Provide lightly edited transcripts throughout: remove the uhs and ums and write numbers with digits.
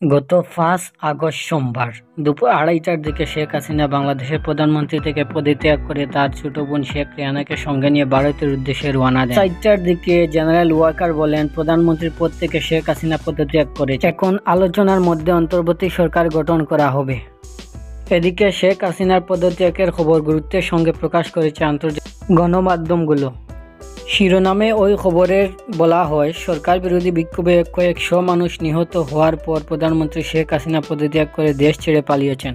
গত ৫ আগস্ট সোমবার দুপুর ২:৩০টার দিকে শেখ হাসিনা বাংলাদেশের প্রধানমন্ত্রী থেকে পদত্যাগ করে তার ছোট বোন শেখ রেহানাকে সঙ্গে নিয়ে ভারতের উদ্দেশ্যে রওনা দেন। ৪টার দিকে জেনারেল ওয়াকার বলেন, প্রধানমন্ত্রীর পদ থেকে শেখ হাসিনা পদত্যাগ করেছে, এখন আলোচনার মধ্যে অন্তর্বর্তী সরকার গঠন করা হবে। এদিকে শেখ হাসিনার পদত্যাগের খবর গুরুত্বের সঙ্গে প্রকাশ করেছে আন্তর্জাতিক গণমাধ্যমগুলো। শিরোনামে ওই খবরের বলা হয়, সরকার বিরোধী বিক্ষোভে কয়েকশো মানুষ নিহত হওয়ার পর প্রধানমন্ত্রী শেখ হাসিনা পদত্যাগ করে দেশ ছেড়ে পালিয়েছেন।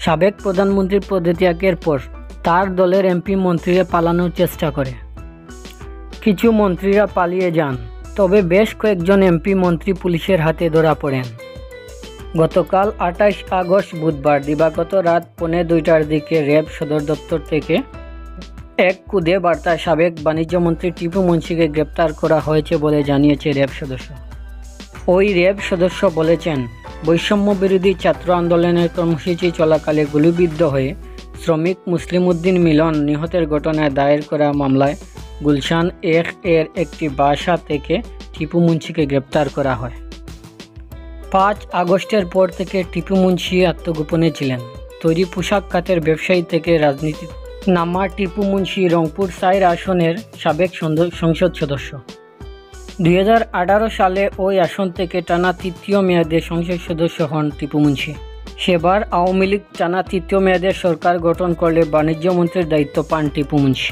সাবেক প্রধানমন্ত্রীর পদত্যাগের পর তার দলের এমপি মন্ত্রীরা পালানোর চেষ্টা করে। কিছু মন্ত্রীরা পালিয়ে যান, তবে বেশ কয়েকজন এমপি মন্ত্রী পুলিশের হাতে ধরা পড়েন। গতকাল ২৮ আগস্ট বুধবার দিবাগত রাত ১:৩০টার দিকে র্যাব সদর দপ্তর থেকে এক খুদে বার্তায় সাবেক বাণিজ্যমন্ত্রী টিপু মুন্সিকে গ্রেপ্তার করা হয়েছে বলে জানিয়েছে র্যাব সদস্য। ওই র্যাব সদস্য বলেছেন, বৈষম্য বিরোধী ছাত্র আন্দোলনের কর্মসূচি চলাকালে গুলিবিদ্ধ হয়ে শ্রমিক মুসলিম উদ্দিন মিলন নিহতের ঘটনায় দায়ের করা মামলায় গুলশান ১-এর একটি বাসা থেকে টিপু মুন্সিকে গ্রেপ্তার করা হয়। ৫ আগস্টের পর থেকে টিপু মুন্সি আত্মগোপনে ছিলেন। তৈরি পোশাক খাতের ব্যবসায়ী থেকে রাজনীতি নামা টিপু মুন্সি রংপুর ৪ আসনের সাবেক সংসদ সদস্য। ২০১৮ সালে ওই আসন থেকে টানা ৩য় মেয়াদে সংসদ সদস্য হন টিপু মুন্সি। সেবার আওয়ামী লীগ টানা ৩য় মেয়াদে সরকার গঠন করলে বাণিজ্য মন্ত্রীর দায়িত্ব পান টিপু মুন্সি।